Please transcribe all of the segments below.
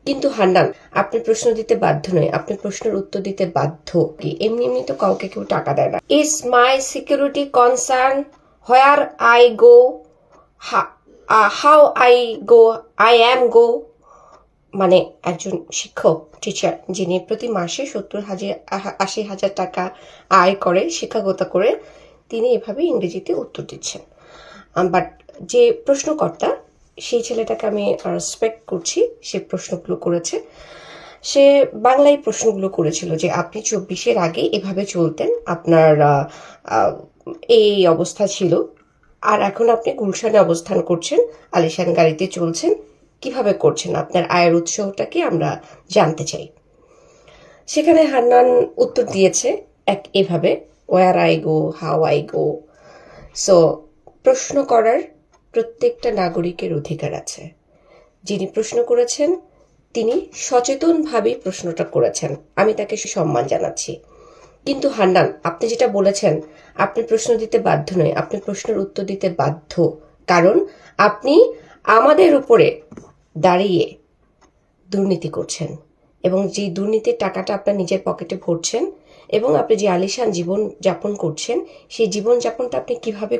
কিন্তু হান্নান, আপনি প্রশ্ন দিতে বাধ্য নয়, আপনি প্রশ্নের উত্তর দিতে বাধ্য। কি এমনি এমনি তো কাউকে কেউ টাকা দেয় না। Is my security concern where I go, how I go, I am go. মানে একজন শিক্ষক, টিচার, যিনি প্রতি মাসে 70,000 80,000 টাকা আয় করে, শিক্ষকতা করে, তিনি এভাবে ইংরেজিতে উত্তর দিচ্ছেন। বাট যে প্রশ্নকর্তা, সেই ছেলেটাকে আমি রেসপেক্ট করছি, সে প্রশ্নগুলো করেছে। সে বাংলায় প্রশ্নগুলো করেছিল যে আপনি 24-এর আগে এভাবে চলতেন, আপনার এই অবস্থা ছিল, আর এখন আপনি গুলশানে অবস্থান করছেন, আলিশান গাড়িতে চলছেন, কিভাবে করছেন, আপনার আয়ের উৎসটা কি আমরা জানতে চাই। সেখানে হান্নান উত্তর দিয়েছে এভাবে, where I go, how I go. So প্রশ্ন করার প্রত্যেকটা নাগরিকের অধিকার আছে। যিনি প্রশ্ন করেছেন তিনি সচেতনভাবেই প্রশ্নটা করেছেন, আমি তাকে সম্মান জানাচ্ছি। কিন্তু হান্নান, আপনি যেটা বলেছেন, আপনি প্রশ্ন দিতে বাধ্য নয়, আপনি প্রশ্নের উত্তর দিতে বাধ্য। কারণ আপনি আমাদের উপরে দাঁড়িয়ে দুর্নীতি করছেন, এবং যে দুর্নীতির টাকাটা আপনার নিজের পকেটে ভরছেন, এবং আপনি যে আলিশান জীবন যাপন করছেন, সেই জীবনযাপনটা আপনি কিভাবে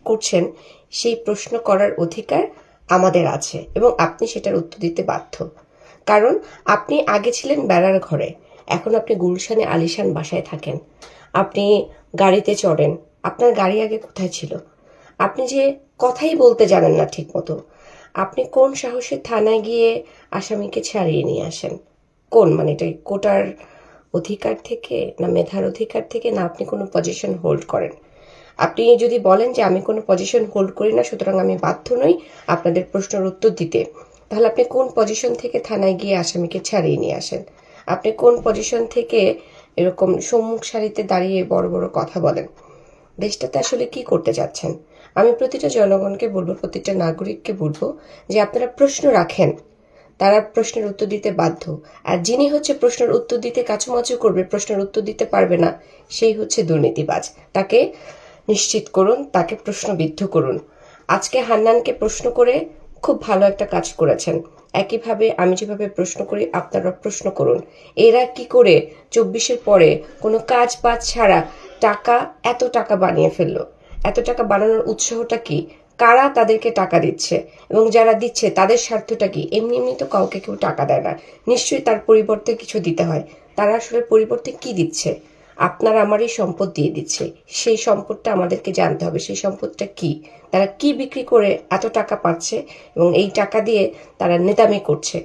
করছেন, সেই প্রশ্ন করার অধিকার আমাদের আছে, এবং আপনি সেটার উত্তর দিতে বাধ্য। কারণ আপনি আগে ছিলেন বেড়ার ঘরে, এখন আপনি গুলশানে আলিশান বাসায় থাকেন, আপনি গাড়িতে চড়েন। আপনার গাড়ি আগে কোথায় ছিল? আপনি যে কথাই বলতে জানেন না ঠিক মতো, আপনি কোন সাহসে থানায় গিয়ে আসামিকে ছাড়িয়ে নিয়ে আসেন? কোন, মানে এটা কোটার অধিকার থেকে, না মেধার অধিকার থেকে, না আপনি কোনো পজিশন হোল্ড করেন? আপনি যদি বলেন যে আমি কোনো পজিশন হোল্ড করি না, সুতরাং আমি বাধ্য নই আপনাদের প্রশ্নের উত্তর দিতে, তাহলে আপনি কোন পজিশন থেকে থানায় গিয়ে আসামিকে ছাড়িয়ে নিয়ে আসেন? আপনি কোন পজিশন থেকে এরকম সম্মুখ সারিতে দাঁড়িয়ে বড় বড় কথা বলেন? দেশটাতে আসলে কি করতে যাচ্ছেন? আমি প্রতিটা জনগণকে বলবো, প্রতিটা নাগরিককে বলবো যে আপনারা প্রশ্ন রাখেন, তারা প্রশ্নের উত্তর দিতে বাধ্য। আর যিনি হচ্ছে প্রশ্নের উত্তর দিতে কাচুমাচু করবে, প্রশ্নের উত্তর দিতে পারবে না, সেই হচ্ছে দুর্নীতিবাজ। তাকে নিশ্চিত করুন, তাকে প্রশ্নবিদ্ধ করুন। আজকে হান্নানকে প্রশ্ন করে খুব ভালো একটা কাজ করেছেন। একইভাবে আমি যেভাবে প্রশ্ন করি, আপনারা প্রশ্ন করুন। এরা কি করে 24-এর পরে কোনো কাজ বাজ ছাড়া এত টাকা বানিয়ে ফেললো? এত টাকা বানানোর উৎসাহটা কি? কারা তাদেরকে টাকা দিচ্ছে, এবং যারা দিচ্ছে তাদের স্বার্থটা কি? এমনি এমনি তো কাউকে কেউ টাকা দেয় না, নিশ্চয়ই তার পরিবর্তে কিছু দিতে হয়। তারা আসলে পরিবর্তে কি দিচ্ছে? আপনার আমারই সম্পদ দিয়ে দিচ্ছে, সেই সম্পদটা আমাদেরকে জানতে হবে, সেই সম্পদটা কি, তারা কি বিক্রি করে এত টাকা পাচ্ছে, এবং এই টাকা দিয়ে তারা নেতামি করছে।